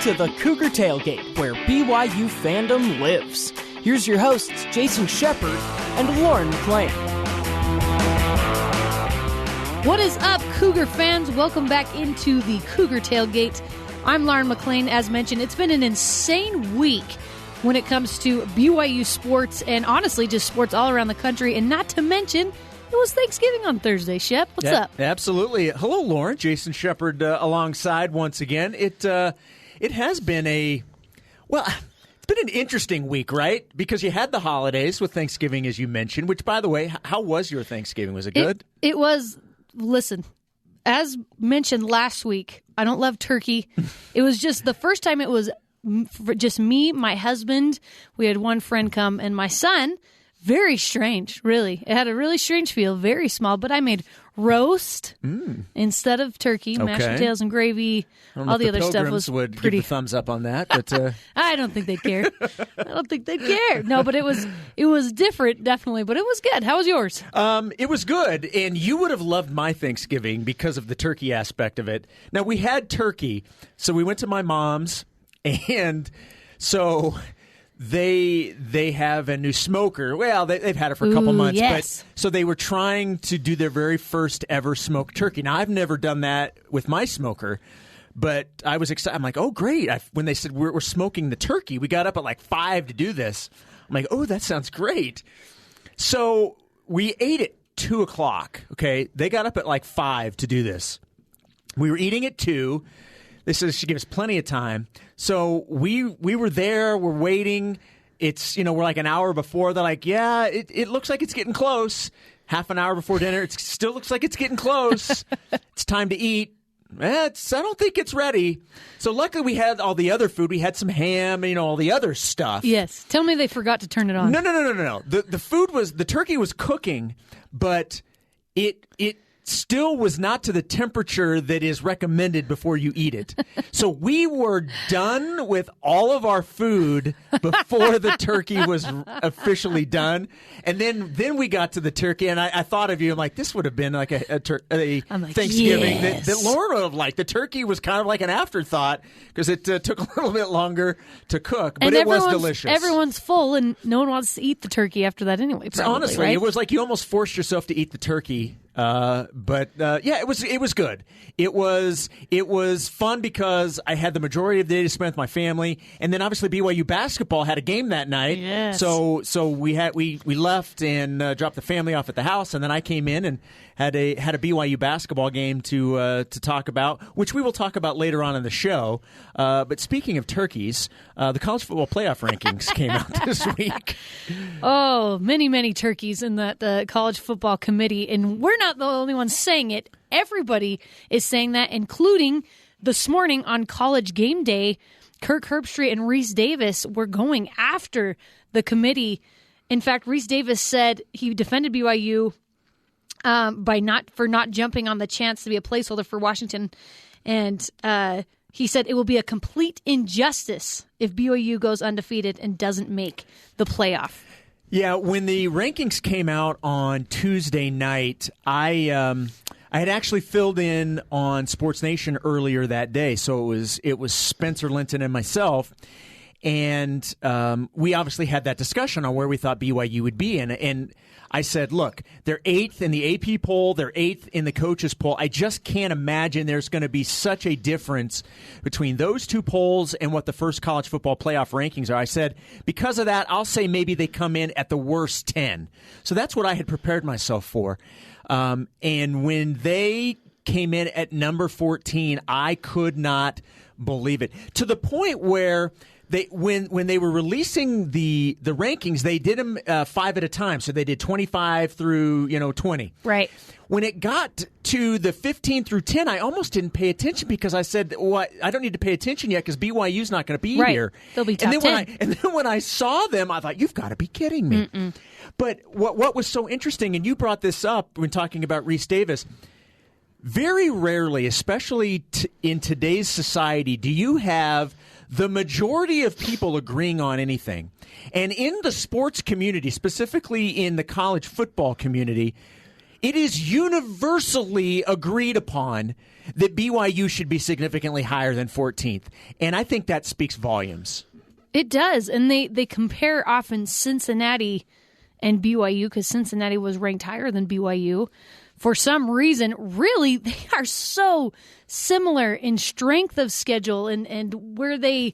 to the Cougar Tailgate, where BYU fandom lives. Here's your hosts, Jason Shepard and Lauren McLean. What is up, Cougar fans? Welcome back into the Cougar Tailgate. I'm Lauren McLean. As mentioned, it's been an insane week when it comes to BYU sports and honestly just sports all around the country. And not to mention, it was Thanksgiving on Thursday, Shep. What's up? Absolutely. Hello, Lauren. Jason Shepard alongside once again. It has been it's been an interesting week, right? Because you had the holidays with Thanksgiving, as you mentioned, which, by the way, how was your Thanksgiving? Was it good? It was. Listen, as mentioned last week, I don't love turkey. It was just the first time it was just me, my husband. We had one friend come, and my son. Very strange, really. It had a really strange feel, very small, but I made roast instead of turkey, mashed potatoes and gravy. All the other stuff was would pretty. Give the thumbs up on that, but I don't think they'd care. No, but it was different, definitely. But it was good. How was yours? It was good, and you would have loved my Thanksgiving because of the turkey aspect of it. Now, we had turkey, so we went to my mom's, and so they have a new smoker. Well, they've had it for a couple months, yes. But so they were trying to do their very first ever smoked turkey. Now, I've never done that with my smoker, but I was excited. I'm like, oh, great. When they said we're smoking the turkey, we got up at like 5 to do this. I'm like, oh, that sounds great. So we ate at 2 o'clock, okay? They got up at like 5 to do this. We were eating at 2. They said she gave us plenty of time. So we were there. We're waiting. It's, we're like an hour before. They're like, yeah, it looks like it's getting close. Half an hour before dinner. It still looks like it's getting close. It's time to eat. I don't think it's ready. So luckily we had all the other food. We had some ham and, all the other stuff. Yes. Tell me they forgot to turn it on. No. The turkey was cooking, but it still was not to the temperature that is recommended before you eat it. So we were done with all of our food before the turkey was officially done. And then we got to the turkey, and I thought of you. I'm like, this would have been like a Thanksgiving yes. that Lauren would have liked. The turkey was kind of like an afterthought because it took a little bit longer to cook, but it was delicious. Everyone's full, and no one wants to eat the turkey after that anyway, probably, honestly, right? It was like you almost forced yourself to eat the turkey. It was good. It was fun because I had the majority of the day to spend with my family, and then obviously BYU basketball had a game that night. Yes. So we left and dropped the family off at the house, and then I came in and had a BYU basketball game to talk about, which we will talk about later on in the show. But speaking of turkeys, the college football playoff rankings came out this week. Oh, many turkeys in that college football committee, and we're not the only ones saying it. Everybody is saying that, including this morning on College Game Day, Kirk Herbstreit and Reese Davis were going after the committee. In fact, Reese Davis said he defended BYU for not jumping on the chance to be a placeholder for Washington, and he said it will be a complete injustice if BYU goes undefeated and doesn't make the playoff. Yeah, when the rankings came out on Tuesday night, I had actually filled in on Sports Nation earlier that day, so it was Spencer Linton and myself, and we obviously had that discussion on where we thought BYU would be, and I said, look, they're 8th in the AP poll, they're 8th in the coaches poll. I just can't imagine there's going to be such a difference between those two polls and what the first college football playoff rankings are. I said, because of that, I'll say maybe they come in at the worst 10. So that's what I had prepared myself for. And when they came in at number 14, I could not believe it. To the point where when they were releasing the rankings, they did them 5 at a time. So they did 25 through 20. Right. When it got to the 15 through 10, I almost didn't pay attention because I said, "Well, I don't need to pay attention yet because BYU's not going to be here." They'll be top 10. And then when I saw them, I thought, "You've got to be kidding me!" Mm-mm. But what was so interesting, and you brought this up when talking about Reese Davis. Very rarely, especially in today's society, do you have the majority of people agreeing on anything. And in the sports community, specifically in the college football community, it is universally agreed upon that BYU should be significantly higher than 14th. And I think that speaks volumes. It does. And they compare often Cincinnati and BYU because Cincinnati was ranked higher than BYU. For some reason, really, they are so similar in strength of schedule and where they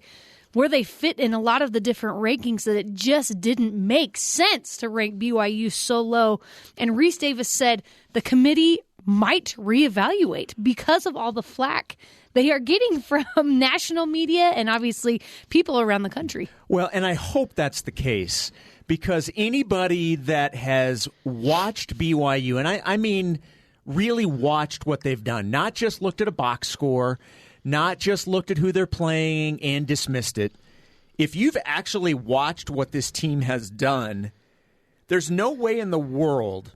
fit in a lot of the different rankings that it just didn't make sense to rank BYU so low. And Reese Davis said the committee might reevaluate because of all the flack they are getting from national media and obviously people around the country. Well, and I hope that's the case because anybody that has watched BYU, and I mean really watched what they've done, not just looked at a box score, not just looked at who they're playing and dismissed it. If you've actually watched what this team has done, there's no way in the world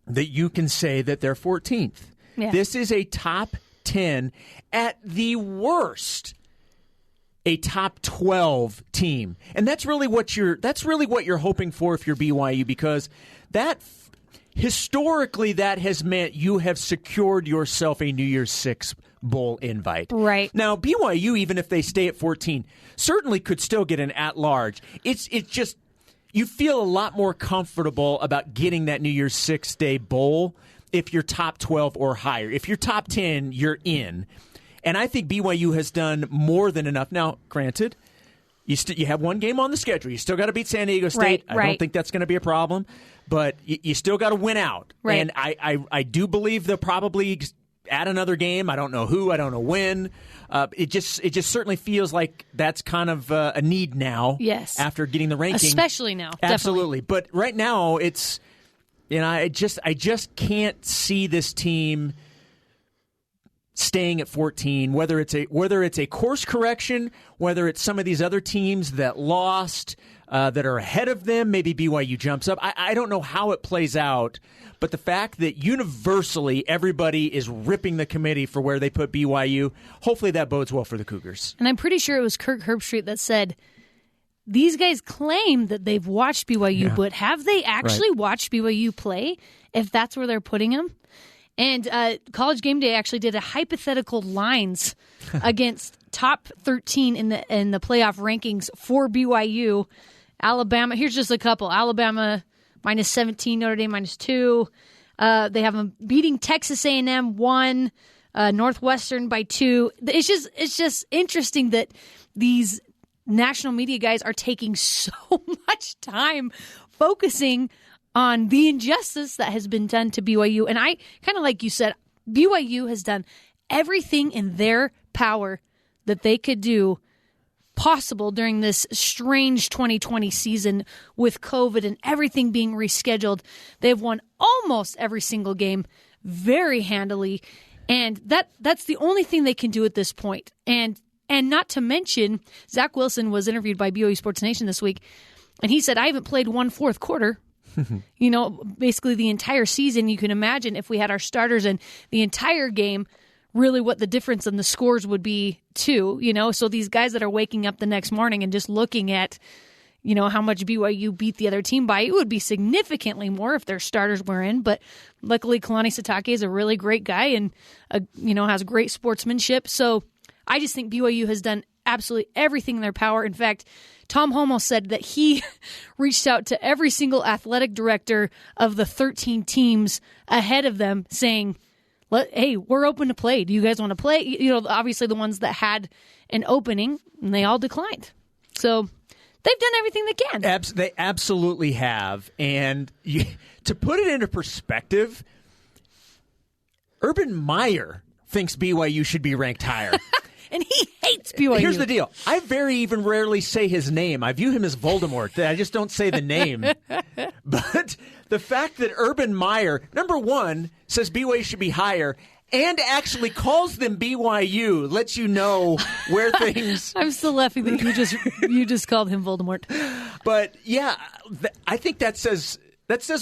that you can say that they're 14th. Yeah. This is a top 10, at the worst, a top 12 team. And that's really what you're hoping for if you're BYU, because that historically that has meant you have secured yourself a New Year's Six bowl invite. Right. Now, BYU, even if they stay at 14, certainly could still get an at-large. It's just you feel a lot more comfortable about getting that New Year's Six-day bowl if you're top 12 or higher. If you're top 10, you're in. And I think BYU has done more than enough. Now, granted, you have one game on the schedule. You still got to beat San Diego State. Right. I don't think that's going to be a problem. But you still got to win out. Right. And I do believe they'll probably add another game. I don't know who. I don't know when. It just certainly feels like that's kind of a need now. Yes. After getting the ranking, especially now. Absolutely. Definitely. But right now, it's I just can't see this team staying at 14. Whether it's a course correction, whether it's some of these other teams that lost that are ahead of them, maybe BYU jumps up. I don't know how it plays out. But the fact that universally everybody is ripping the committee for where they put BYU, hopefully that bodes well for the Cougars. And I'm pretty sure it was Kirk Herbstreit that said, these guys claim that they've watched BYU, but have they actually watched BYU play if that's where they're putting them? And College Game Day actually did a hypothetical lines against top 13 in the playoff rankings for BYU. Alabama, here's just a couple. Alabama minus 17, Notre Dame minus 2. They have them beating Texas A&M 1, Northwestern by 2. It's just interesting that these national media guys are taking so much time focusing on the injustice that has been done to BYU. And I kind of like you said, BYU has done everything in their power that they could do possible during this strange 2020 season with COVID and everything being rescheduled. They've won almost every single game very handily, and that's the only thing they can do at this point. And not to mention, Zach Wilson was interviewed by BYU Sports Nation this week, and he said, I haven't played one fourth quarter. Basically the entire season. You can imagine if we had our starters in the entire game, really what the difference in the scores would be too, So these guys that are waking up the next morning and just looking at, how much BYU beat the other team by, it would be significantly more if their starters were in. But luckily, Kalani Sitake is a really great guy and, has great sportsmanship. So I just think BYU has done absolutely everything in their power. In fact, Tom Homo said that he reached out to every single athletic director of the 13 teams ahead of them saying, hey, we're open to play. Do you guys want to play? Obviously the ones that had an opening, and they all declined. So they've done everything they can. They absolutely have. And to put it into perspective, Urban Meyer thinks BYU should be ranked higher. And he hates BYU. Here's the deal. I even rarely say his name. I view him as Voldemort. I just don't say the name. But the fact that Urban Meyer, number one, says BYU should be higher and actually calls them BYU lets you know where things... I'm still laughing that you just called him Voldemort. But, yeah, I think that says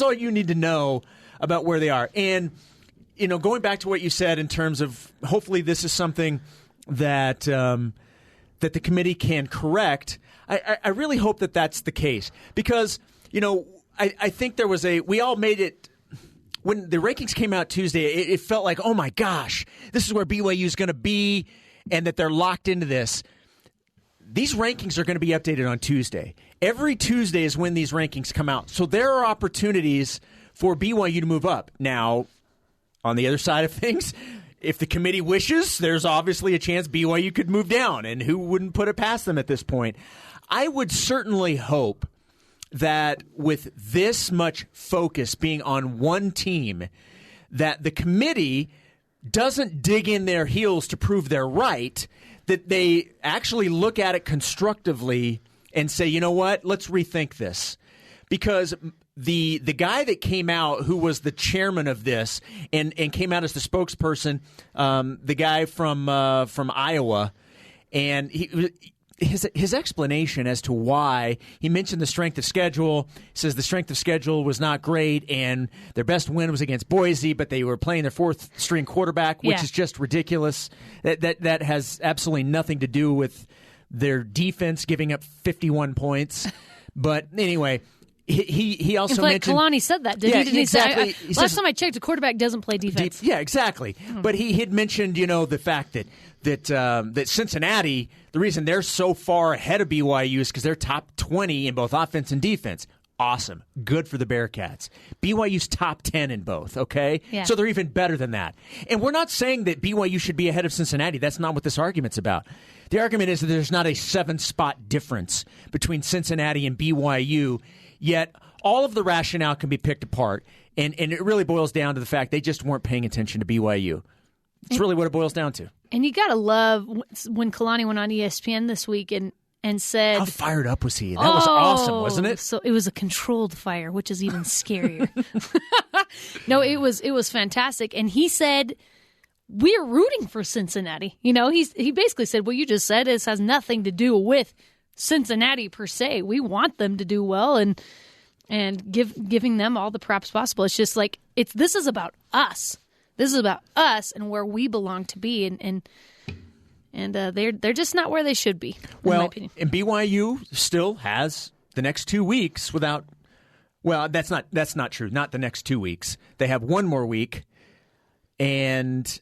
all you need to know about where they are. And, going back to what you said in terms of hopefully this is something that that the committee can correct. I really hope that that's the case because I think there was we all made it when the rankings came out Tuesday, it felt like, oh my gosh, this is where BYU is going to be, and that they're locked into this. These rankings are going to be updated on Tuesday. Every Tuesday is when these rankings come out. So there are opportunities for BYU to move up. Now, on the other side of things, if the committee wishes, there's obviously a chance BYU could move down, and who wouldn't put it past them at this point? I would certainly hope that with this much focus being on one team, that the committee doesn't dig in their heels to prove they're right, that they actually look at it constructively and say, you know what, let's rethink this. Because the guy that came out, who was the chairman of this and came out as the spokesperson, the guy from Iowa, and his explanation as to why, he mentioned the strength of schedule. He says the strength of schedule was not great, and their best win was against Boise, but they were playing their fourth-string quarterback, which is just ridiculous. That has absolutely nothing to do with their defense giving up 51 points. But anyway, he also mentioned... Kalani said that, didn't he? Exactly. Last time I checked, a quarterback doesn't play defense. Yeah, exactly. But he had mentioned, the fact that Cincinnati, the reason they're so far ahead of BYU is because they're top 20 in both offense and defense. Awesome. Good for the Bearcats. BYU's top 10 in both, okay? Yeah. So they're even better than that. And we're not saying that BYU should be ahead of Cincinnati. That's not what this argument's about. The argument is that there's not a 7-spot difference between Cincinnati and BYU, yet all of the rationale can be picked apart. And it really boils down to the fact they just weren't paying attention to BYU. It's really what it boils down to. And you got to love when Kalani went on ESPN this week and said... How fired up was he? That was awesome, wasn't it? So it was a controlled fire, which is even scarier. No, it was fantastic. And he said, we're rooting for Cincinnati. He basically said, what you just said has nothing to do with Cincinnati per se. We want them to do well and giving them all the props possible. It's just like, this is about us. This is about us and where we belong to be, and they're just not where they should be. In my opinion. And BYU still has the next 2 weeks without. Well, that's not true. Not the next 2 weeks. They have one more week, and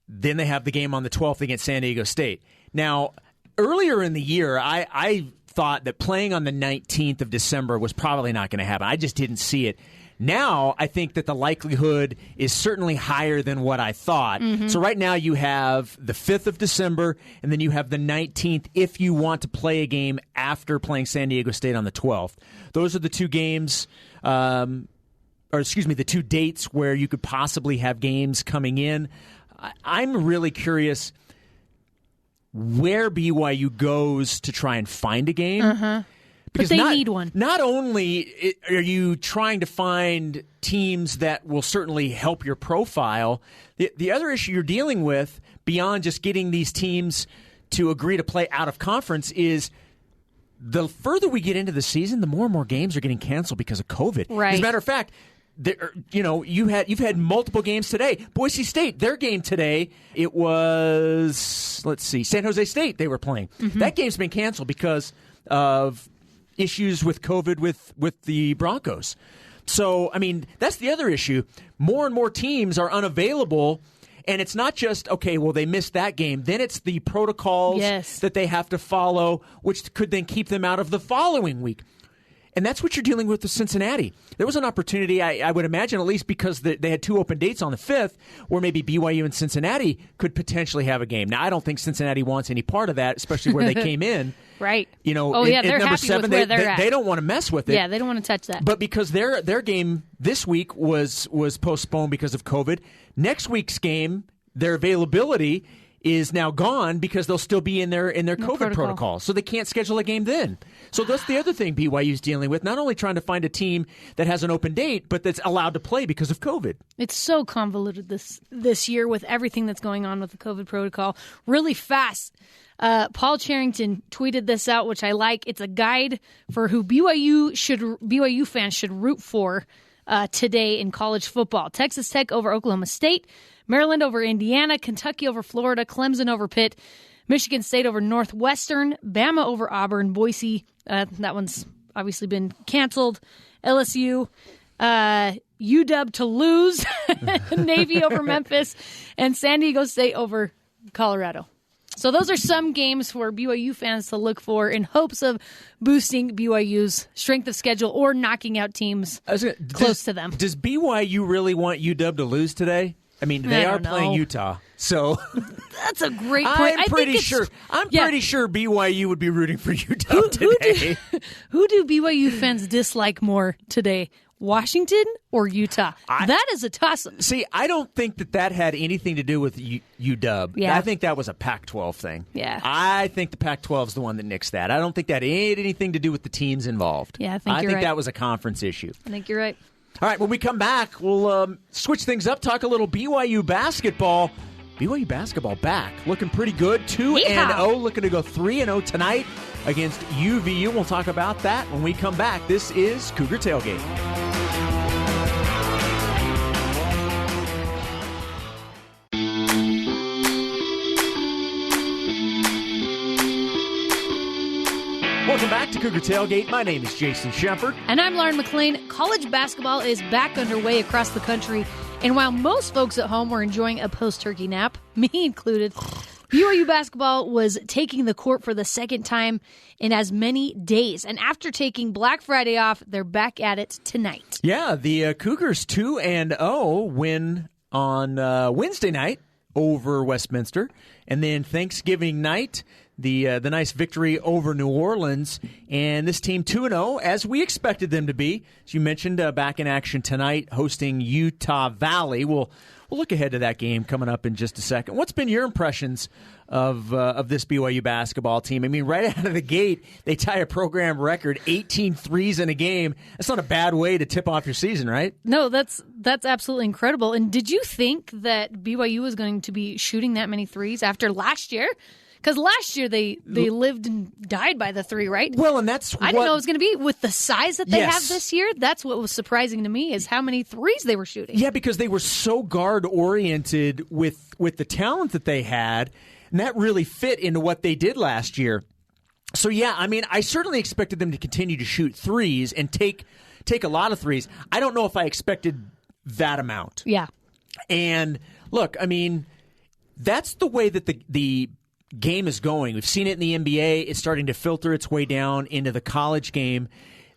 then they have the game on the 12th against San Diego State. Now, earlier in the year, I thought that playing on the 19th of December was probably not going to happen. I just didn't see it. Now, I think that the likelihood is certainly higher than what I thought. Mm-hmm. So right now you have the 5th of December, and then you have the 19th if you want to play a game after playing San Diego State on the 12th. Those are the two games, the two dates where you could possibly have games coming in. I'm really curious where BYU goes to try and find a game. Uh-huh. Because they need one. Not only are you trying to find teams that will certainly help your profile, the other issue you're dealing with, beyond just getting these teams to agree to play out of conference, is the further we get into the season, the more and more games are getting canceled because of COVID. Right. As a matter of fact, you've had multiple games today. Boise State, their game today, it was, San Jose State they were playing. Mm-hmm. That game's been canceled because of issues with COVID with the Broncos. So, that's the other issue. More and more teams are unavailable, and it's not just, okay, well, they missed that game. Then it's the protocols that they have to follow, which could then keep them out of the following week. And that's what you're dealing with Cincinnati. There was an opportunity, I would imagine, at least because they had two open dates on the 5th, where maybe BYU and Cincinnati could potentially have a game. Now, I don't think Cincinnati wants any part of that, especially where they came in. Right. They're number happy 7, with where they're at. They don't want to mess with it. Yeah, they don't want to touch that. But because their game this week was postponed because of COVID, next week's game, their availability is now gone because they'll still be in their COVID protocol. So they can't schedule a game then. So that's the other thing BYU's dealing with, not only trying to find a team that has an open date, but that's allowed to play because of COVID. It's so convoluted this year with everything that's going on with the COVID protocol. Really fast. Paul Charrington tweeted this out, which I like. It's a guide for who BYU fans should root for today in college football. Texas Tech over Oklahoma State, Maryland over Indiana, Kentucky over Florida, Clemson over Pitt, Michigan State over Northwestern, Bama over Auburn, Boise, that one's obviously been canceled, LSU, UW to lose, Navy over Memphis, and San Diego State over Colorado. So those are some games for BYU fans to look for in hopes of boosting BYU's strength of schedule or knocking out teams close to them. Does BYU really want UW to lose today? I mean, they are playing Utah, so that's a great point. I'm pretty sure BYU would be rooting for UW today. Who do BYU fans dislike more today? Washington or Utah? That is a toss-up. See, I don't think that had anything to do with UW. Yeah. I think that was a Pac-12 thing. Yeah. I think the Pac-12 is the one that nixed that. I don't think that had anything to do with the teams involved. Yeah, I think you're right. that was a conference issue. I think you're right. All right, when we come back, we'll switch things up, talk a little BYU basketball. BYU basketball back, looking pretty good, 2-0, looking to go 3-0 tonight against UVU. We'll talk about that when we come back. This is Cougar Tailgate. Welcome back to Cougar Tailgate. My name is Jason Shepard. And I'm Lauren McLean. College basketball is back underway across the country. And while most folks at home were enjoying a post-turkey nap, me included, BYU basketball was taking the court for the second time in as many days. And after taking Black Friday off, they're back at it tonight. Yeah, the Cougars 2-0 win on Wednesday night over Westminster. And then Thanksgiving night, the nice victory over New Orleans. And this team 2-0, as we expected them to be. As you mentioned, back in action tonight, hosting Utah Valley. We'll look ahead to that game coming up in just a second. What's been your impressions of this BYU basketball team? I mean, right out of the gate, they tie a program record, 18 threes in a game. That's not a bad way to tip off your season, right? No, that's absolutely incredible. And did you think that BYU was going to be shooting that many threes after last year? Because last year they lived and died by the three, right? Well, and that's I didn't know it was going to be with the size that they have this year. That's what was surprising to me is how many threes they were shooting. Yeah, because they were so guard-oriented with the talent that they had, and that really fit into what they did last year. So, yeah, I mean, I certainly expected them to continue to shoot threes and take a lot of threes. I don't know if I expected that amount. Yeah. And, look, I mean, that's the way that the game is going. We've seen it in the NBA. It's starting to filter its way down into the college game.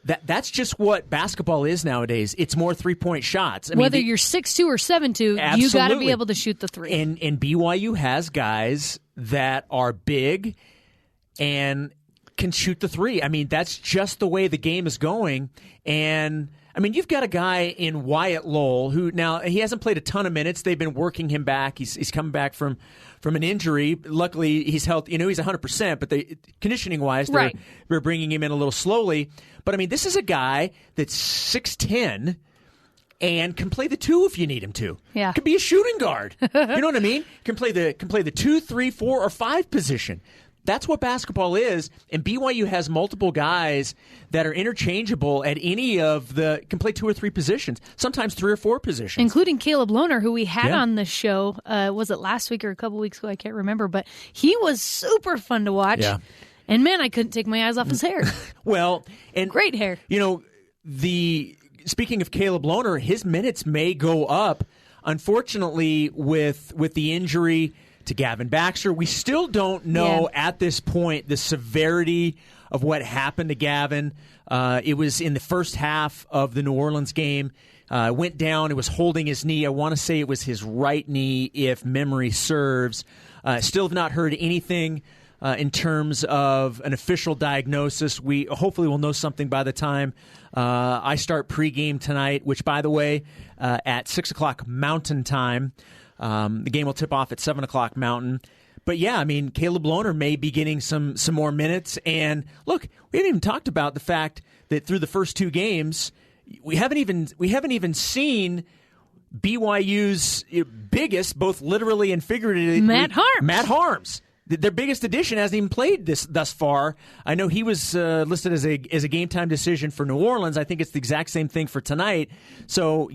That's just what basketball is nowadays. It's more three-point shots. Whether you're 6'2" or 7'2", you got to be able to shoot the three. And BYU has guys that are big and can shoot the three. I mean, that's just the way the game is going. And I mean, you've got a guy in Wyatt Lowell who now he hasn't played a ton of minutes. They've been working him back. He's coming back from an injury. Luckily, he's healthy. He's 100%, but conditioning-wise, they're bringing him in a little slowly. But, I mean, this is a guy that's 6'10", and can play the two if you need him to. Yeah. Could be a shooting guard. You know what I mean? Can play the 2, 3, 4, or 5 position. That's what basketball is, and BYU has multiple guys that are interchangeable at any of can play 2 or 3 positions, sometimes 3 or 4 positions. Including Caleb Lohner, who we had on the show, was it last week or a couple weeks ago? I can't remember, but he was super fun to watch. Yeah. And, man, I couldn't take my eyes off his hair. Well, and great hair. Speaking of Caleb Lohner, his minutes may go up. Unfortunately, with the injury to Gavin Baxter, we still don't know at this point the severity of what happened to Gavin. It was in the first half of the New Orleans game. Went down. It was holding his knee. I want to say it was his right knee, if memory serves. Still have not heard anything in terms of an official diagnosis. We hopefully will know something by the time I start pregame tonight, which, by the way, at 6 o'clock Mountain Time. The game will tip off at 7 o'clock Mountain. But, yeah, I mean, Caleb Lohner may be getting some more minutes. And, look, we haven't even talked about the fact that through the first 2 games, we haven't even seen BYU's biggest, both literally and figuratively, Matt Harms. Matt Harms. their biggest addition hasn't even played thus far. I know he was listed as a game time decision for New Orleans. I think it's the exact same thing for tonight. So,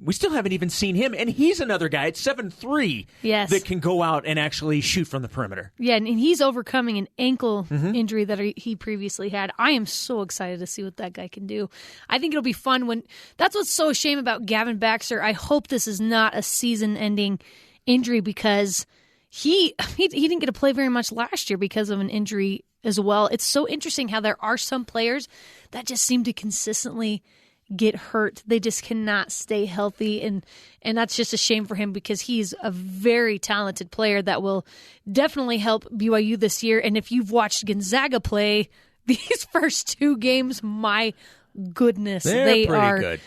we still haven't even seen him. And he's another guy at 7'3" that can go out and actually shoot from the perimeter. Yeah, and he's overcoming an ankle injury that he previously had. I am so excited to see what that guy can do. I think it'll be fun that's what's so a shame about Gavin Baxter. I hope this is not a season-ending injury because he didn't get to play very much last year because of an injury as well. It's so interesting how there are some players that just seem to consistently get hurt. They just cannot stay healthy, and that's just a shame for him because he's a very talented player that will definitely help BYU this year. And if you've watched Gonzaga play these first 2 games, my goodness, they are good.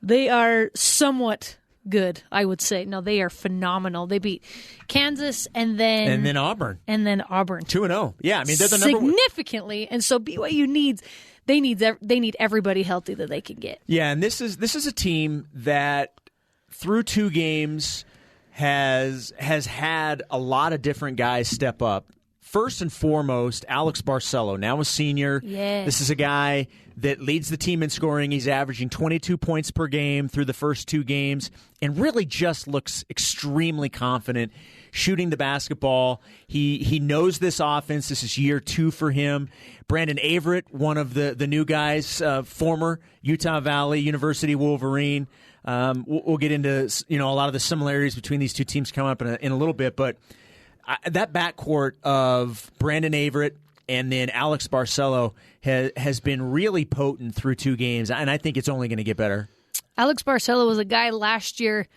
They are somewhat good, I would say. No, they are phenomenal. They beat Kansas and then Auburn. And then Auburn. 2-0. Yeah, I mean, they're the number one. Significantly. And so BYU needs everybody healthy that they can get. Yeah, and this is a team that through 2 games has had a lot of different guys step up. First and foremost, Alex Barcelo, now a senior. Yes. This is a guy that leads the team in scoring. He's averaging 22 points per game through the first 2 games and really just looks extremely confident shooting the basketball. He knows this offense. This is year 2 for him. Brandon Averett, one of the new guys, former Utah Valley University Wolverine. We'll get into a lot of the similarities between these two teams coming up in a little bit, but that backcourt of Brandon Averett and then Alex Barcelo has been really potent through 2 games, and I think it's only going to get better. Alex Barcelo was a guy last year.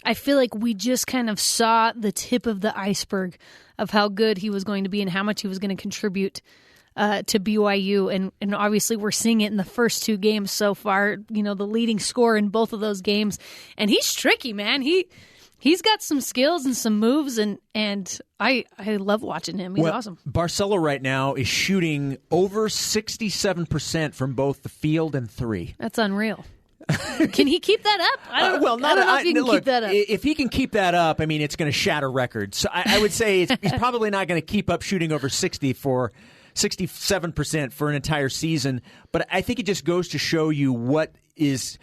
I feel like we just kind of saw the tip of the iceberg of how good he was going to be and how much he was going to contribute to BYU. And obviously we're seeing it in the first 2 games so far, the leading scorer in both of those games. And he's tricky, man. He's got some skills and some moves, and I love watching him. He's awesome. Barcelo right now is shooting over 67% from both the field and 3. That's unreal. Can he keep that up? I don't know if he can keep that up. If he can keep that up, I mean, it's going to shatter records. So I would say he's probably not going to keep up shooting over 67% for an entire season. But I think it just goes to show you what he's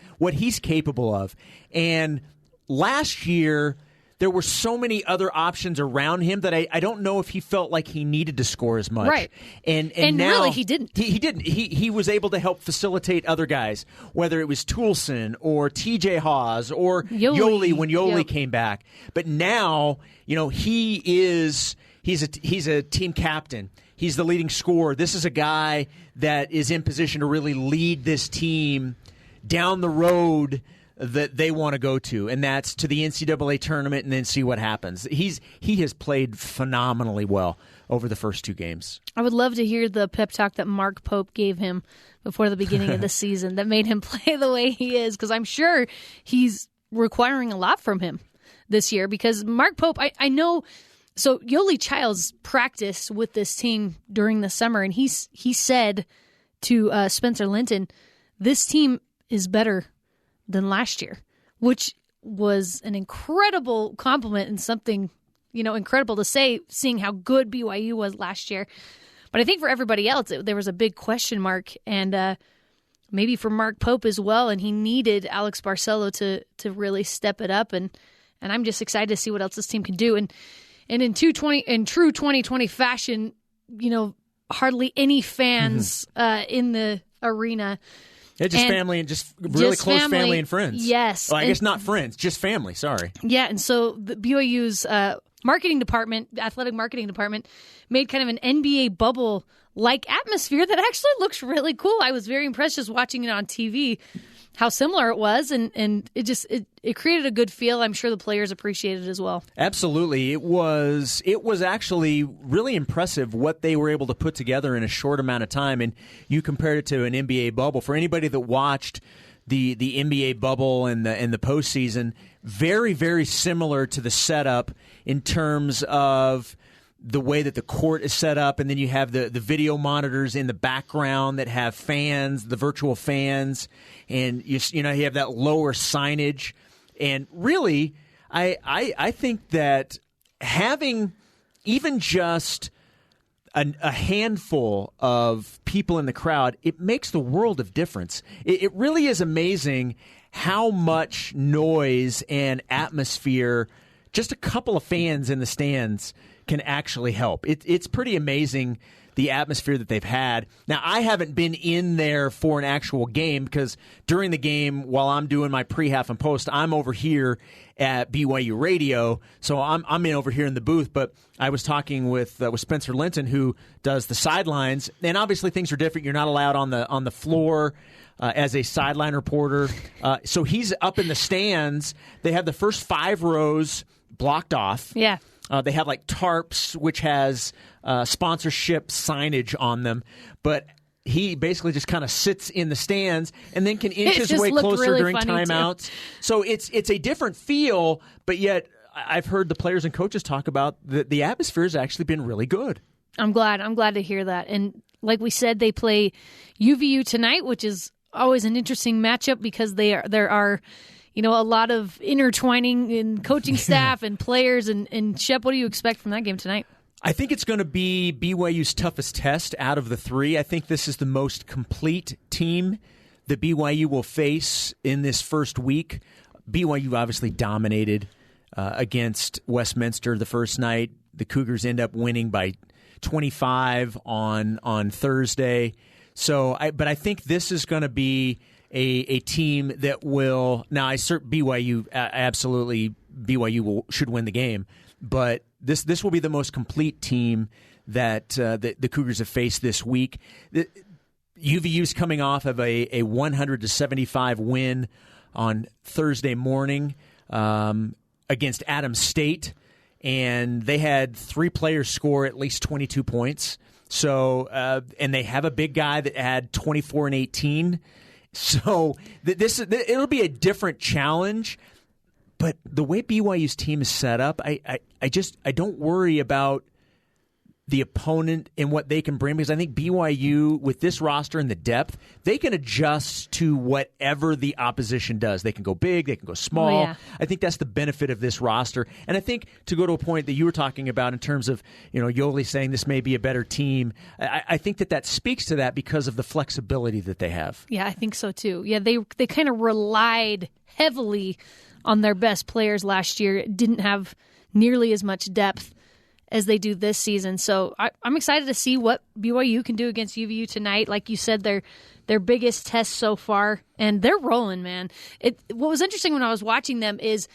capable of. And last year, there were so many other options around him that I don't know if he felt like he needed to score as much. Right. And now, really, he didn't. He didn't. He was able to help facilitate other guys, whether it was Toulson or TJ Haws or Yoli when Yoli came back. But now, he's a team captain. He's the leading scorer. This is a guy that is in position to really lead this team down the road that they want to go to, and that's to the NCAA tournament and then see what happens. He has played phenomenally well over the first 2 games. I would love to hear the pep talk that Mark Pope gave him before the beginning of the season that made him play the way he is, because I'm sure he's requiring a lot from him this year, because Mark Pope, I know, so Yoli Childs practiced with this team during the summer, and he said to Spencer Linton, this team is better than last year, which was an incredible compliment and something, incredible to say, seeing how good BYU was last year. But I think for everybody else, there was a big question mark, and maybe for Mark Pope as well, and he needed Alex Barcelo to really step it up, and I'm just excited to see what else this team can do. And in true 2020 fashion, hardly any fans in the arena. Yeah, just family and just really close family and friends. Yes. Well, I guess not friends, just family, sorry. Yeah, and so the BYU's athletic marketing department, made kind of an NBA bubble-like atmosphere that actually looks really cool. I was very impressed just watching it on TV, how similar it was, and it created a good feel. I'm sure the players appreciated it as well. Absolutely. It was actually really impressive what they were able to put together in a short amount of time, and you compared it to an NBA bubble. For anybody that watched the NBA bubble and the postseason, very, very similar to the setup in terms of the way that the court is set up, and then you have the video monitors in the background that have fans, the virtual fans, and you have that lower signage. And really, I think that having even just a handful of people in the crowd, it makes the world of difference. It really is amazing how much noise and atmosphere just a couple of fans in the stands can actually help. It's pretty amazing, the atmosphere that they've had. Now, I haven't been in there for an actual game because during the game, while I'm doing my pre-half and post, I'm over here at BYU Radio, so I'm in over here in the booth. But I was talking with Spencer Linton, who does the sidelines, and obviously things are different. You're not allowed on the floor as a sideline reporter. So he's up in the stands. They have the first 5 rows blocked off. Yeah. They have like tarps, which has sponsorship signage on them. But he basically just kind of sits in the stands and then can inch his way closer really during timeouts. So it's a different feel, but yet I've heard the players and coaches talk about the atmosphere has actually been really good. I'm glad to hear that. And like we said, they play UVU tonight, which is always an interesting matchup because there are a lot of intertwining in coaching staff and players. And Shep, what do you expect from that game tonight? I think it's going to be BYU's toughest test out of the 3. I think this is the most complete team that BYU will face in this first week. BYU obviously dominated against Westminster the first night. The Cougars end up winning by 25 on Thursday. But I think this is going to be a team that will. Now, BYU absolutely should win the game, but this will be the most complete team that the Cougars have faced this week. UVU's coming off of a 100-75 win on Thursday morning against Adams State, and they had 3 players score at least 22 points. So, and they have a big guy that had 24 and 18. So it'll be a different challenge. But the way BYU's team is set up, I don't worry about the opponent and what they can bring, because I think BYU, with this roster and the depth, they can adjust to whatever the opposition does. They can go big, they can go small. Oh, yeah. I think that's the benefit of this roster. And I think, to go to a point that you were talking about in terms of, Yoli saying this may be a better team, I think that speaks to that because of the flexibility that they have. Yeah, I think so too. Yeah, they kind of relied heavily on their best players last year. Didn't have nearly as much depth as they do this season. So I'm excited to see what BYU can do against UVU tonight. Like you said, their biggest test so far, and they're rolling, man. What was interesting when I was watching them is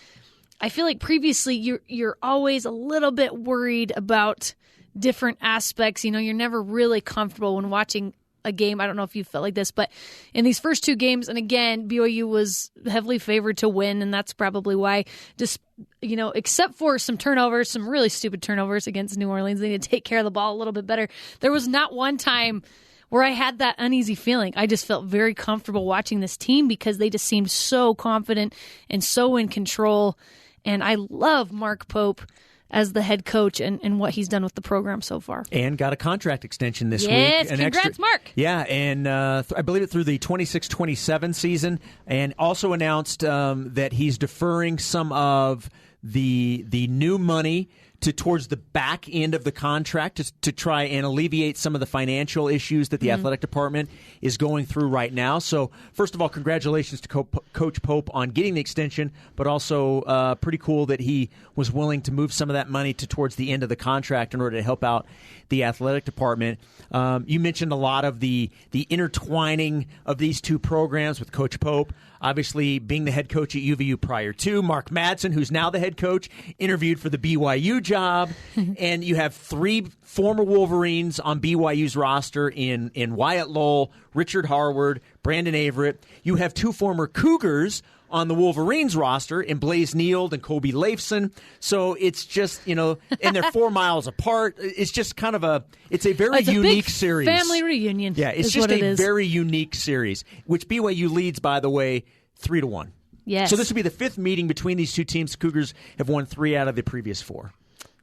I feel like previously you're always a little bit worried about different aspects. You're never really comfortable when watching a game. I don't know if you felt like this, but in these first 2 games, and again, BYU was heavily favored to win, and that's probably why, just, except for some turnovers, some really stupid turnovers against New Orleans, they need to take care of the ball a little bit better. There was not one time where I had that uneasy feeling. I just felt very comfortable watching this team because they just seemed so confident and so in control. And I love Mark Pope as the head coach and what he's done with the program so far. And got a contract extension this week. Yes, congrats, Mark. Yeah, and I believe it through the 26-27 season, and also announced that he's deferring some of the new money towards the back end of the contract to try and alleviate some of the financial issues that the athletic department is going through right now. So, first of all, congratulations to Coach Pope on getting the extension, but also pretty cool that he was willing to move some of that money towards the end of the contract in order to help out the athletic department. You mentioned a lot of the intertwining of these 2 programs with Coach Pope. Obviously, being the head coach at UVU prior to, Mark Madsen, who's now the head coach, interviewed for the BYU job. And you have 3 former Wolverines on BYU's roster in Wyatt Lowell, Richard Harward, Brandon Averett. You have 2 former Cougars on the Wolverines roster in Blaze Neild and Kobe Leifson. So it's just, and they're 4 miles apart. It's just kind of it's a very unique series. Family reunion. Yeah, it's just a very unique series, which BYU leads, by the way, 3-1. Yes. So this will be the 5th meeting between these 2 teams. Cougars have won 3 out of the previous 4.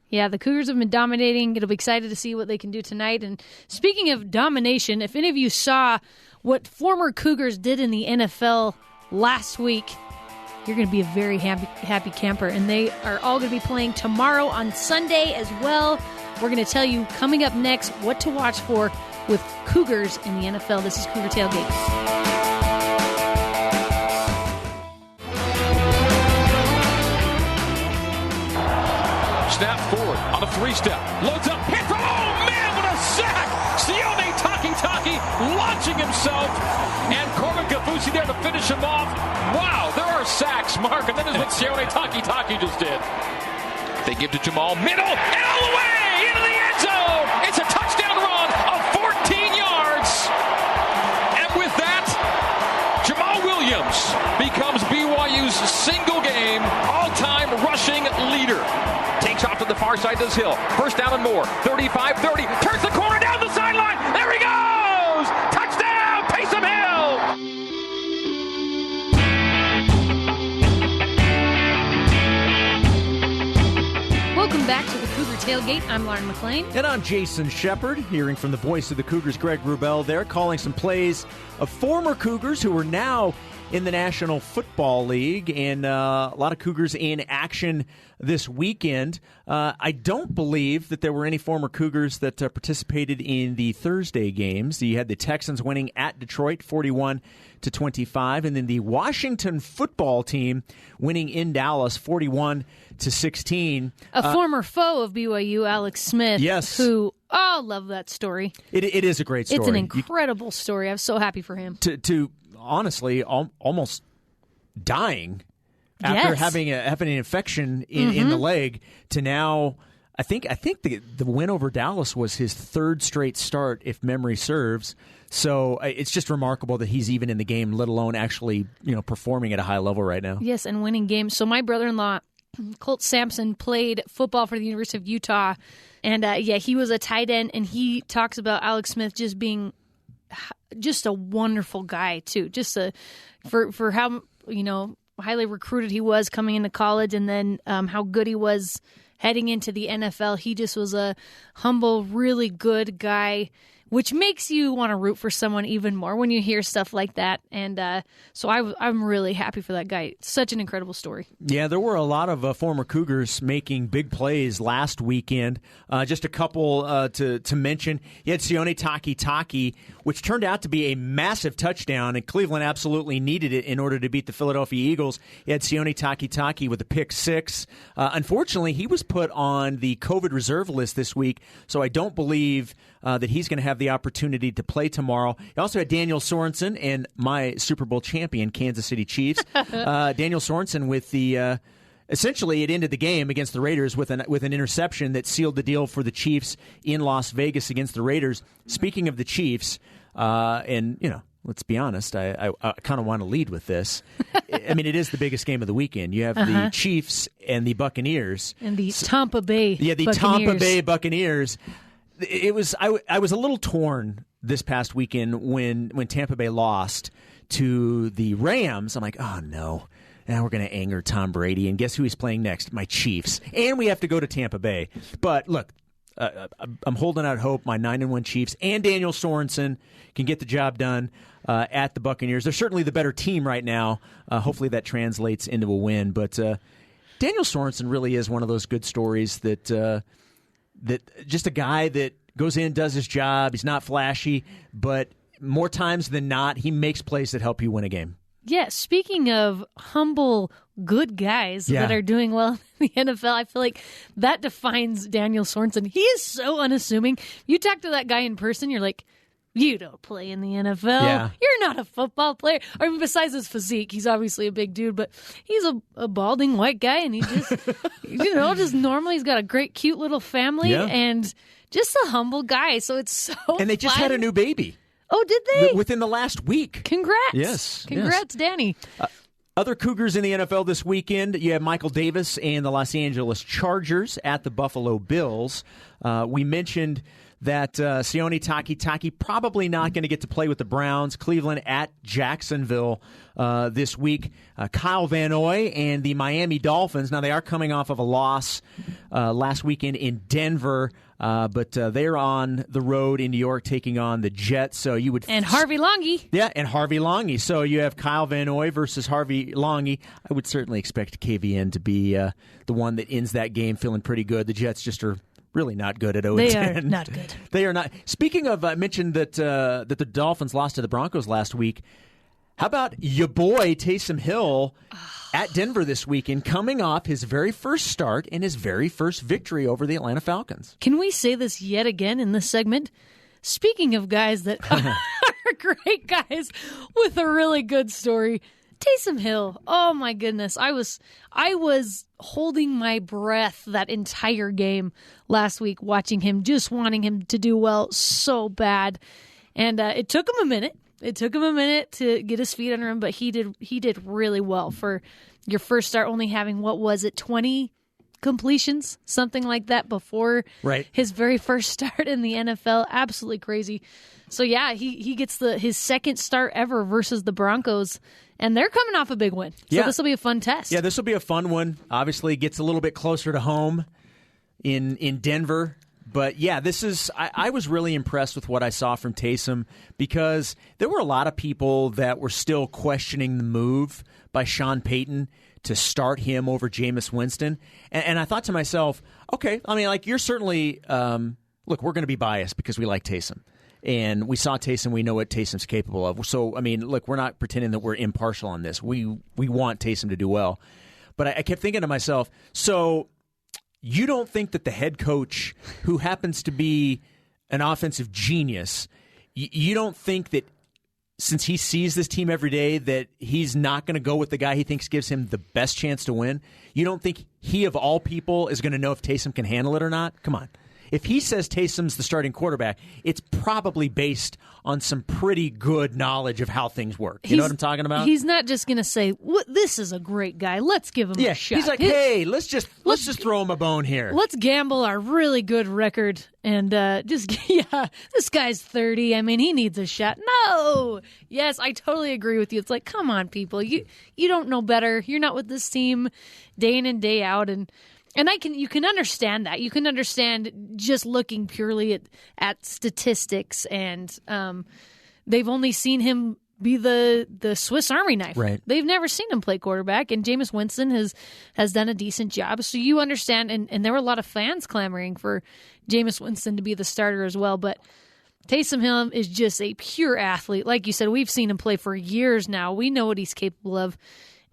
Yeah, the Cougars have been dominating. It'll be excited to see what they can do tonight. And speaking of domination, if any of you saw what former Cougars did in the NFL last week, you're going to be a very happy camper. And they are all going to be playing tomorrow on Sunday as well. We're going to tell you coming up next what to watch for with Cougars in the NFL. This is Cougar Tailgate. Snap forward on a three-step. Loads up. Hit from, oh man, what a sack! Sione Takitaki launching himself. And Corbin Kafusi there to finish him off. Wow, there are sacks, Mark. And that is what Sione Takitaki just did. They give to Jamal. Middle and all the way into the end zone. It's a touchdown run of 14 yards. And with that, Jamal Williams becomes BYU's single game all-time rushing leader. Takes off to the far side, does Hill. First down and more. 35-30. Turns the corner down the sideline. There he goes! Touchdown! Taysom Hill! Welcome back to the Cougar Tailgate. I'm Lauren McLean. And I'm Jason Shepard, hearing from the voice of the Cougars, Greg Wrubell. They're calling some plays of former Cougars who are now in the National Football League, and a lot of Cougars in action this weekend. I don't believe that there were any former Cougars that participated in the Thursday games. You had the Texans winning at Detroit 41-25, and then the Washington football team winning in Dallas 41-16. A former foe of BYU, Alex Smith. Yes. Who, love that story. It is a great story. It's an incredible story. I'm so happy for him. To honestly, almost dying after having an infection in the leg, to now, I think the win over Dallas was his third straight start, if memory serves. So it's just remarkable that he's even in the game, let alone actually performing at a high level right now. Yes, and winning games. So my brother-in-law, Colt Sampson, played football for the University of Utah, and he was a tight end, and he talks about Alex Smith just being just a wonderful guy too. Just for how highly recruited he was coming into college, and then how good he was heading into the NFL. He just was a humble, really good guy, which makes you want to root for someone even more when you hear stuff like that. And so I'm really happy for that guy. Such an incredible story. Yeah, there were a lot of former Cougars making big plays last weekend. Just a couple to mention. You had Sione Takitaki, which turned out to be a massive touchdown, and Cleveland absolutely needed it in order to beat the Philadelphia Eagles. You had Sione Takitaki with a pick six. Unfortunately, he was put on the COVID reserve list this week, so I don't believe that he's going to have the opportunity to play tomorrow. You also had Daniel Sorensen and my Super Bowl champion, Kansas City Chiefs. Daniel Sorensen with the essentially it ended the game against the Raiders with an interception that sealed the deal for the Chiefs in Las Vegas against the Raiders. Speaking of the Chiefs, and let's be honest, I kind of want to lead with this. I mean, it is the biggest game of the weekend. You have the Chiefs and the Buccaneers. And the Tampa Bay Buccaneers. Tampa Bay Buccaneers. I was a little torn this past weekend when Tampa Bay lost to the Rams. I'm like, oh no, now we're going to anger Tom Brady, and guess who he's playing next? My Chiefs, and we have to go to Tampa Bay. But look, I'm holding out hope. My 9-1 Chiefs and Daniel Sorensen can get the job done at the Buccaneers. They're certainly the better team right now. Hopefully that translates into a win. But Daniel Sorensen really is one of those good stories that just a guy that goes in, does his job. He's not flashy, but more times than not, he makes plays that help you win a game. Yeah, speaking of humble, good guys that are doing well in the NFL, I feel like that defines Daniel Sorensen. He is so unassuming. You talk to that guy in person, you're like, you don't play in the NFL. Yeah. You're not a football player. I mean, besides his physique, he's obviously a big dude, but he's a balding white guy, and he just, just normal. He's got a great, cute little family, and just a humble guy. So it's so And they just had a new baby. Oh, did they? Within the last week. Congrats. Yes. Congrats, Danny. Other Cougars in the NFL this weekend, you have Michael Davis and the Los Angeles Chargers at the Buffalo Bills. We mentioned that Sione Takitaki probably not going to get to play with the Browns. Cleveland at Jacksonville this week. Kyle Van Noy and the Miami Dolphins. Now, they are coming off of a loss last weekend in Denver, but they're on the road in New York taking on the Jets. So you would and Harvey Longy. Yeah, and Harvey Longy. So you have Kyle Van Noy versus Harvey Longy. I would certainly expect KVN to be the one that ends that game feeling pretty good. The Jets just are really not good at 0-10. They are not good. They are not. Speaking of, I mentioned that the Dolphins lost to the Broncos last week. How about your boy Taysom Hill at Denver this weekend, coming off his very first start and his very first victory over the Atlanta Falcons? Can we say this yet again in this segment? Speaking of guys that are great guys with a really good story, Taysom Hill. Oh my goodness, I was holding my breath that entire game last week, watching him, just wanting him to do well so bad, and it took him a minute. It took him a minute to get his feet under him, but he did really well for your first start, only having, 20 completions, something like that, before his very first start in the NFL. Absolutely crazy. So yeah, he gets his second start ever versus the Broncos, and they're coming off a big win. So this will be a fun test. Yeah, this will be a fun one. Obviously, gets a little bit closer to home in Denver. But yeah, I was really impressed with what I saw from Taysom, because there were a lot of people that were still questioning the move by Sean Payton to start him over Jameis Winston. And I thought to myself, okay, I mean, like, you're certainly, look, we're going to be biased because we like Taysom. And we saw Taysom, we know what Taysom's capable of. So, I mean, look, we're not pretending that we're impartial on this. We want Taysom to do well. But I kept thinking to myself, so you don't think that the head coach, who happens to be an offensive genius, you don't think that since he sees this team every day that he's not going to go with the guy he thinks gives him the best chance to win? You don't think he, of all people, is going to know if Taysom can handle it or not? Come on. If he says Taysom's the starting quarterback, it's probably based on some pretty good knowledge of how things work. You know what I'm talking about? He's not just going to say, "This is a great guy. Let's give him a shot." He's like, "Hey, let's just throw him a bone here. Let's gamble our really good record and this guy's 30. I mean, he needs a shot." No. Yes, I totally agree with you. It's like, come on, people. You don't know better. You're not with this team day in and day out, and you can understand that. You can understand just looking purely at statistics, and they've only seen him be the Swiss Army knife. Right. They've never seen him play quarterback, and Jameis Winston has done a decent job. So you understand, and there were a lot of fans clamoring for Jameis Winston to be the starter as well. But Taysom Hill is just a pure athlete. Like you said, we've seen him play for years now. We know what he's capable of.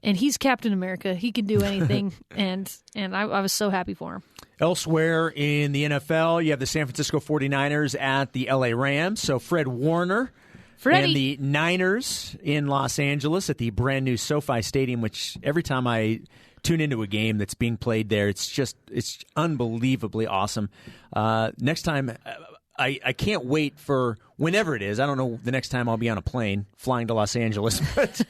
And he's Captain America. He can do anything, and I was so happy for him. Elsewhere in the NFL, you have the San Francisco 49ers at the LA Rams. So Fred Warner and the Niners in Los Angeles at the brand new SoFi Stadium, which every time I tune into a game that's being played there, it's unbelievably awesome. Next time, I can't wait for whenever it is. I don't know the next time I'll be on a plane flying to Los Angeles, but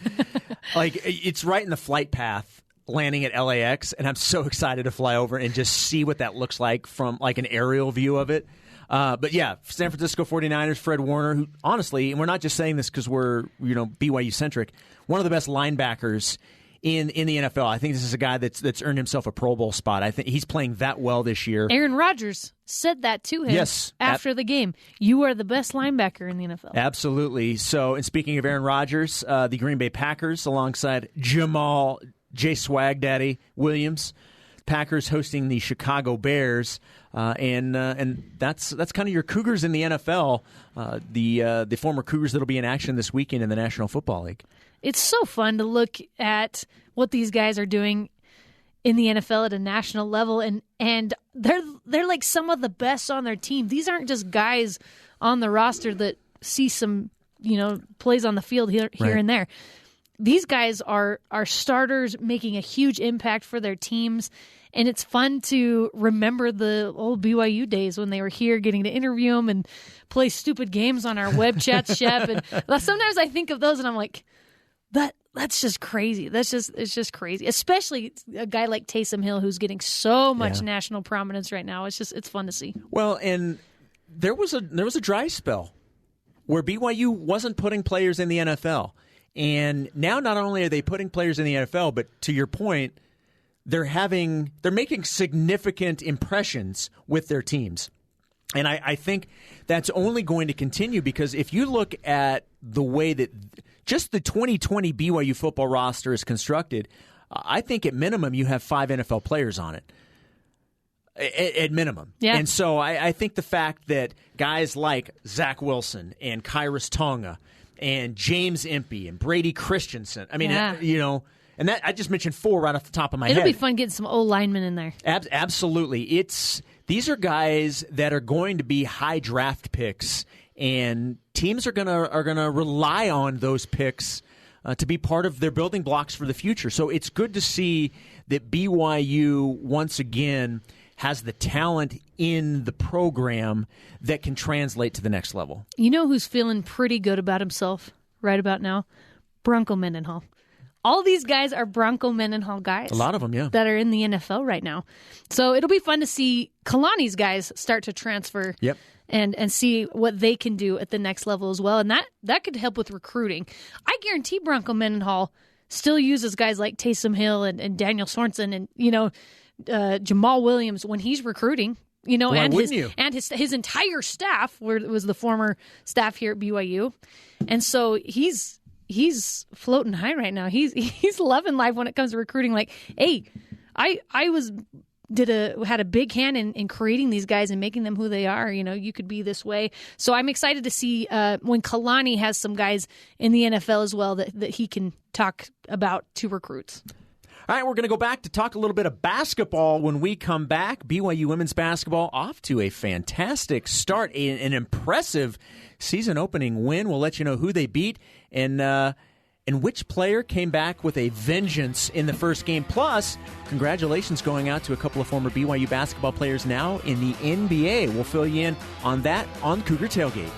like, it's right in the flight path landing at LAX, and I'm so excited to fly over and just see what that looks like from like an aerial view of it. But yeah, San Francisco 49ers, Fred Warner, who honestly, and we're not just saying this because we're BYU centric, one of the best linebackers in the NFL. I think this is a guy that's earned himself a Pro Bowl spot. I think he's playing that well this year. Aaron Rodgers said that to him after the game. You are the best linebacker in the NFL. Absolutely. So, and speaking of Aaron Rodgers, the Green Bay Packers alongside Jamal J. Swag Daddy Williams, Packers hosting the Chicago Bears, and that's kind of your Cougars in the NFL. The former Cougars that'll be in action this weekend in the National Football League. It's so fun to look at what these guys are doing in the NFL at a national level, and they're like some of the best on their team. These aren't just guys on the roster that see some plays on the field here and there. These guys are starters making a huge impact for their teams, and it's fun to remember the old BYU days when they were here getting to interview them and play stupid games on our web chats, Shep. And sometimes I think of those and I'm like, that's just crazy. It's just crazy, especially a guy like Taysom Hill who's getting so much national prominence right now. It's fun to see. Well, and there was a dry spell where BYU wasn't putting players in the NFL. And now not only are they putting players in the NFL, but to your point, they're making significant impressions with their teams. And I think that's only going to continue because if you look at the way that just the 2020 BYU football roster is constructed, I think at minimum you have 5 NFL players on it. At minimum. Yeah. And so I think the fact that guys like Zach Wilson and Kairos Tonga and James Impey and Brady Christensen, I mean, and that I just mentioned 4 right off the top of my head. It'll be fun getting some old linemen in there. Absolutely. These are guys that are going to be high draft picks, and teams are gonna rely on those picks to be part of their building blocks for the future. So it's good to see that BYU once again has the talent in the program that can translate to the next level. You know who's feeling pretty good about himself right about now? Bronco Mendenhall. All these guys are Bronco Mendenhall guys. A lot of them, yeah. That are in the NFL right now. So it'll be fun to see Kalani's guys start to transfer and see what they can do at the next level as well. And that could help with recruiting. I guarantee Bronco Mendenhall still uses guys like Taysom Hill and Daniel Sorensen and Jamal Williams when he's recruiting. And his entire staff was the former staff here at BYU. And so he's floating high right now. He's loving life when it comes to recruiting. Like, hey, I had a big hand in creating these guys and making them who they are. You could be this way. So I'm excited to see when Kalani has some guys in the NFL as well that he can talk about to recruits. All right, we're going to go back to talk a little bit of basketball when we come back. BYU women's basketball off to a fantastic start, an impressive season opening win. We'll let you know who they beat and which player came back with a vengeance in the first game. Plus, congratulations going out to a couple of former BYU basketball players now in the NBA. We'll fill you in on that on Cougar Tailgate.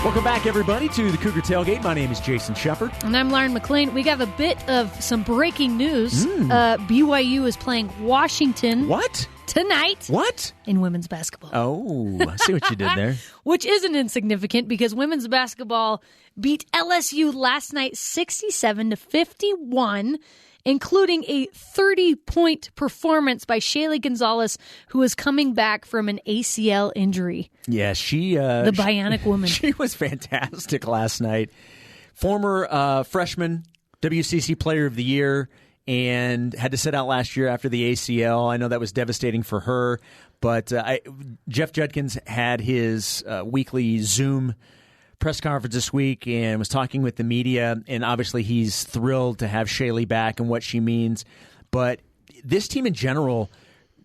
Welcome back, everybody, to the Cougar Tailgate. My name is Jason Shepard. And I'm Lauren McLean. We got a bit of some breaking news. BYU is playing Washington. What? Tonight. What? In women's basketball. Oh, I see what you did there. Which isn't insignificant because women's basketball beat LSU last night 67-51. Including a 30-point performance by Shaylee Gonzalez, who is coming back from an ACL injury. Yeah, the bionic woman. She was fantastic last night. Former freshman WCC Player of the Year and had to sit out last year after the ACL. I know that was devastating for her, but Jeff Judkins had his weekly Zoom press conference this week and was talking with the media, and obviously he's thrilled to have Shaylee back and what she means. But this team in general,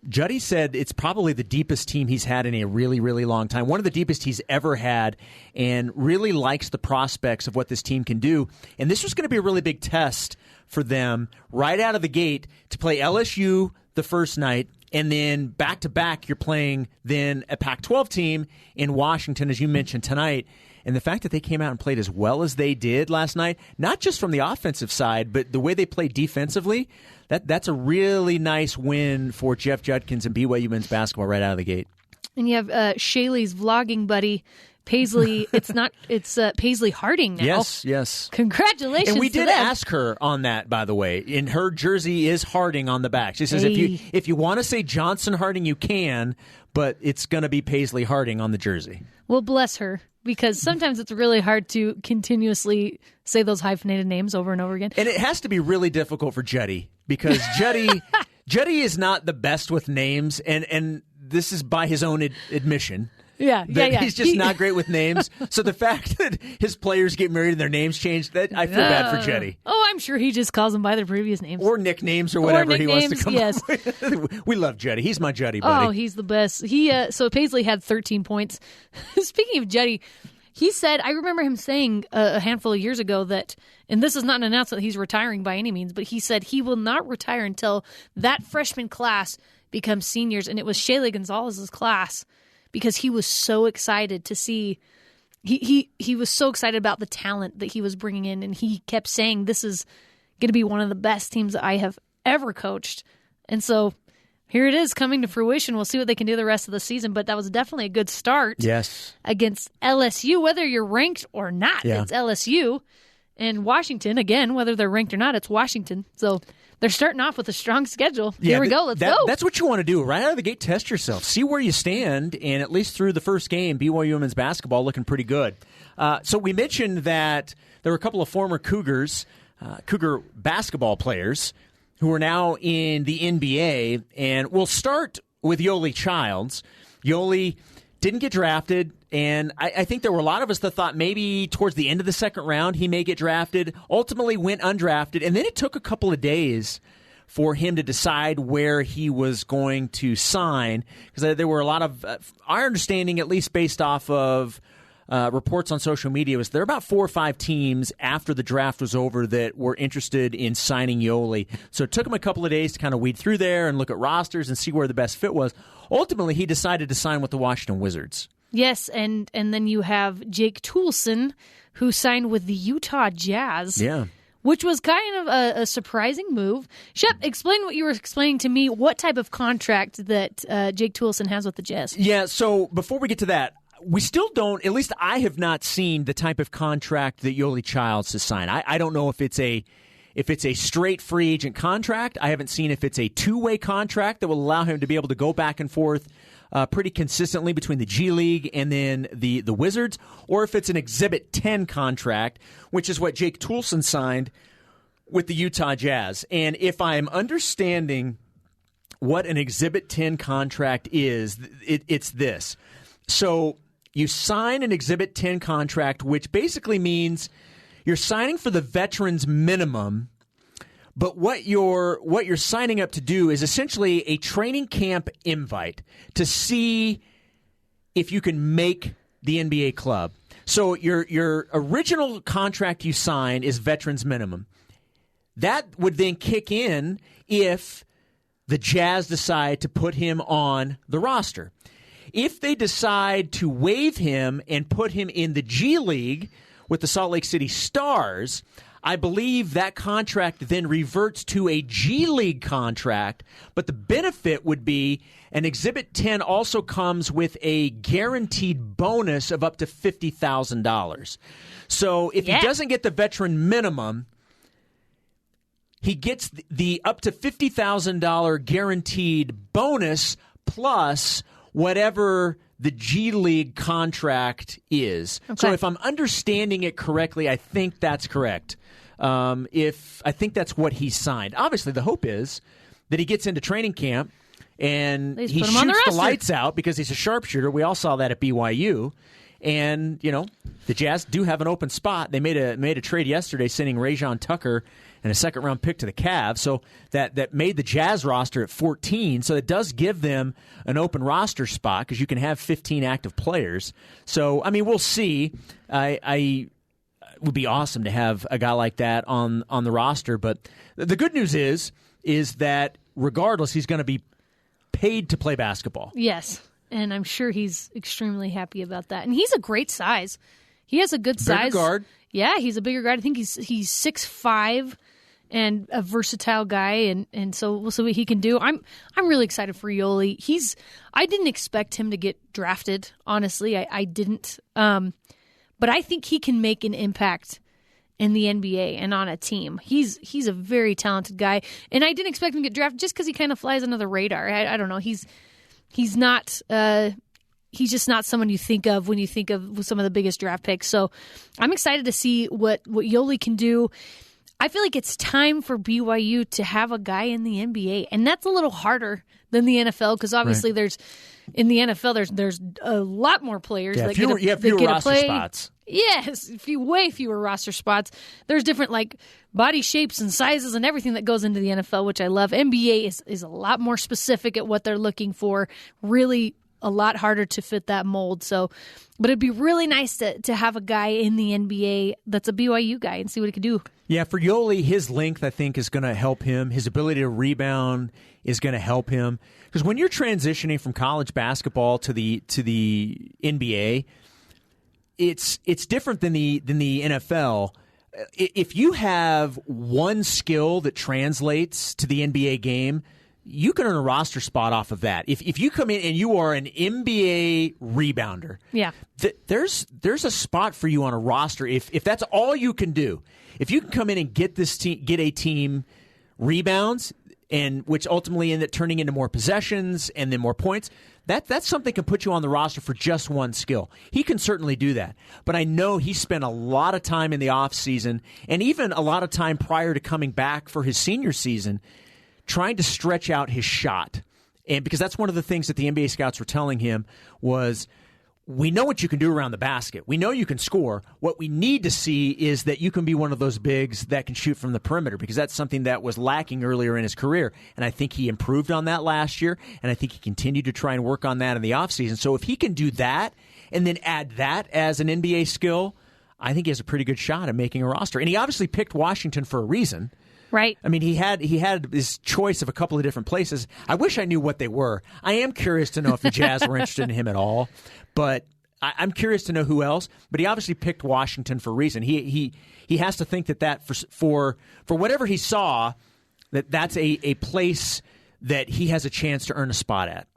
Juddy said it's probably the deepest team he's had in a really, really long time. One of the deepest he's ever had, and really likes the prospects of what this team can do. And this was going to be a really big test for them right out of the gate to play LSU the first night, and then back-to-back you're playing then a Pac-12 team in Washington, as you mentioned tonight. And the fact that they came out and played as well as they did last night, not just from the offensive side, but the way they played defensively, that's a really nice win for Jeff Judkins and BYU men's basketball right out of the gate. And you have Shaylee's vlogging buddy, Paisley. It's Paisley Harding now. Yes. Congratulations. And we to did them. ask her on that, by the way. In her jersey is Harding on the back. She says if you want to say Johnson Harding, you can, but it's going to be Paisley Harding on the jersey. Well, bless her. Because sometimes it's really hard to continuously say those hyphenated names over and over again. And it has to be really difficult for Juddy, because Juddy is not the best with names, and this is by his own admission. Yeah. He's just not great with names. So the fact that his players get married and their names change, that I feel bad for Juddy. Oh, I'm sure he just calls them by their previous names. Or nicknames or whatever he wants to come up with. We love Juddy. He's my Juddy buddy. Oh, he's the best. So Paisley had 13 points. Speaking of Juddy, he said, I remember him saying a handful of years ago that, and this is not an announcement that he's retiring by any means, but he said he will not retire until that freshman class becomes seniors. And it was Shaylee Gonzalez's class. because he was so excited to see. He was so excited about the talent that he was bringing in, and he kept saying, "This is going to be one of the best teams that I have ever coached." And so here it is coming to fruition. We'll see what they can do the rest of the season, but that was definitely a good start. Yes, against LSU, whether you're ranked or not. Yeah. It's LSU. And Washington, again, whether they're ranked or not, it's Washington. So they're starting off with a strong schedule. Here we go. Let's go. That's what you want to do. Right out of the gate, test yourself. See where you stand. And at least through the first game, BYU women's basketball looking pretty good. So we mentioned that there were a couple of former Cougar basketball players who are now in the NBA. And we'll start with Yoli Childs. Yoli didn't get drafted, and I think there were a lot of us that thought maybe towards the end of the second round he may get drafted, ultimately went undrafted, and then it took a couple of days for him to decide where he was going to sign, because there were a lot of, our understanding, at least based off of reports on social media, was there were about 4 or 5 teams after the draft was over that were interested in signing Yoli. So it took him a couple of days to kind of weed through there and look at rosters and see where the best fit was. Ultimately, he decided to sign with the Washington Wizards. Yes, and then you have Jake Toolson, who signed with the Utah Jazz. Yeah. Which was kind of a surprising move. Shep, explain what you were explaining to me, what type of contract that Jake Toolson has with the Jazz. Yeah, so before we get to that, we still don't, at least I have not seen the type of contract that Yoli Childs has signed. I don't know if it's a straight free agent contract. I haven't seen if it's a two-way contract that will allow him to be able to go back and forth pretty consistently between the G League and then the Wizards, or if it's an Exhibit 10 contract, which is what Jake Toolson signed with the Utah Jazz. And if I'm understanding what an Exhibit 10 contract is, it's this. So you sign an Exhibit 10 contract, which basically means you're signing for the veterans minimum, but what you're signing up to do is essentially a training camp invite to see if you can make the NBA club. So your original contract you sign is veterans minimum. That would then kick in if the Jazz decide to put him on the roster. If they decide to waive him and put him in the G League with the Salt Lake City Stars, I believe that contract then reverts to a G League contract, but the benefit would be an Exhibit 10 also comes with a guaranteed bonus of up to $50,000. So if he doesn't get the veteran minimum, he gets the up to $50,000 guaranteed bonus plus whatever the G League contract is. Okay. So if I'm understanding it correctly, I think that's correct. I think that's what he signed. Obviously, the hope is that he gets into training camp and he shoots the lights out because he's a sharpshooter. We all saw that at BYU. And, the Jazz do have an open spot. They made a trade yesterday sending Rajon Tucker and a second-round pick to the Cavs. So that made the Jazz roster at 14. So it does give them an open roster spot because you can have 15 active players. So, we'll see. It would be awesome to have a guy like that on the roster. But the good news is that regardless, he's going to be paid to play basketball. Yes. And I'm sure he's extremely happy about that. And he's a great size. He has a good size. Bigger guard. Yeah, he's a bigger guard. I think he's 6'5", and a versatile guy, and so we'll see what he can do. I'm really excited for Yoli. I didn't expect him to get drafted, honestly. I didn't. But I think he can make an impact in the NBA and on a team. He's a very talented guy, and I didn't expect him to get drafted just because he kind of flies under the radar. I don't know. He's not. He's just not someone you think of when you think of some of the biggest draft picks. So I'm excited to see what Yoli can do. I feel like it's time for BYU to have a guy in the NBA, and that's a little harder than the NFL because obviously there's a lot more players that get a roster play. Spots. Yes, way fewer roster spots. There's different body shapes and sizes and everything that goes into the NFL, which I love. NBA is a lot more specific at what they're looking for. Really a lot harder to fit that mold. So, but it'd be really nice to have a guy in the NBA that's a BYU guy and see what he could do. Yeah, for Yoli, his length, I think, is going to help him. His ability to rebound is going to help him. Because when you're transitioning from college basketball to the NBA, it's different than the NFL. If you have one skill that translates to the NBA game, you can earn a roster spot off of that. If you come in and you are an NBA rebounder, there's a spot for you on a roster. If that's all you can do, if you can come in and get a team rebounds, and which ultimately end up turning into more possessions and then more points, that's something that can put you on the roster for just one skill. He can certainly do that. But I know he spent a lot of time in the offseason and even a lot of time prior to coming back for his senior season trying to stretch out his shot. And because that's one of the things that the NBA scouts were telling him was, we know what you can do around the basket. We know you can score. What we need to see is that you can be one of those bigs that can shoot from the perimeter, because that's something that was lacking earlier in his career. And I think he improved on that last year, and I think he continued to try and work on that in the offseason. So if he can do that and then add that as an NBA skill, I think he has a pretty good shot at making a roster. And he obviously picked Washington for a reason. Right. I mean, he had his choice of a couple of different places. I wish I knew what they were. I am curious to know if the Jazz were interested in him at all, but I'm curious to know who else. But he obviously picked Washington for a reason. He has to think that for whatever he saw, that's a place that he has a chance to earn a spot at.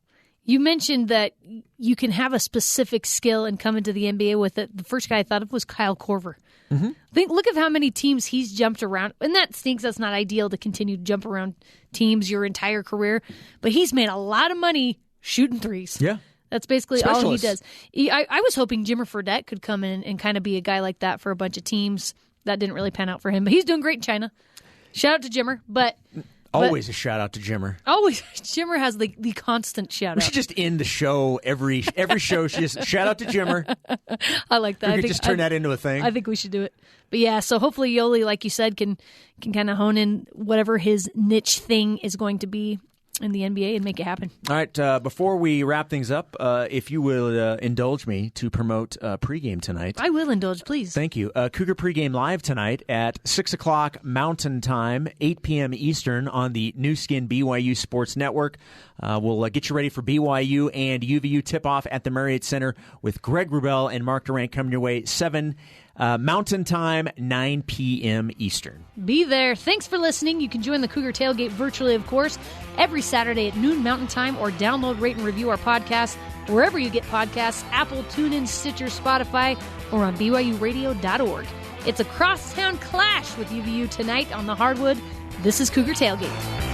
You mentioned that you can have a specific skill and come into the NBA with it. The first guy I thought of was Kyle Korver. Mm-hmm. Look at how many teams he's jumped around. And that stinks. That's not ideal to continue to jump around teams your entire career. But he's made a lot of money shooting threes. Yeah. That's basically all he does. I was hoping Jimmer Fredette could come in and kind of be a guy like that for a bunch of teams. That didn't really pan out for him. But he's doing great in China. Shout out to Jimmer. Always a shout out to Jimmer. Always. Jimmer has the constant shout out. We should just end the show every show. Just shout out to Jimmer. I like that. We could just turn that into a thing. I think we should do it. But yeah, so hopefully Yoli, like you said, can kind of hone in whatever his niche thing is going to be in the NBA and make it happen. All right, before we wrap things up, if you will indulge me to promote pregame tonight. I will indulge, please. Thank you. Cougar pregame live tonight at 6 o'clock Mountain Time, 8 p.m. Eastern on the new skin BYU Sports Network. We'll get you ready for BYU and UVU tip-off at the Marriott Center with Greg Wrubell and Mark Durant coming your way 7 Mountain Time, 9 p.m. Eastern. Be there. Thanks for listening. You can join the Cougar Tailgate virtually, of course, every Saturday at noon Mountain Time, or download, rate, and review our podcast wherever you get podcasts, Apple, TuneIn, Stitcher, Spotify, or on BYURadio.org. It's a crosstown clash with UVU tonight on the hardwood. This is Cougar Tailgate.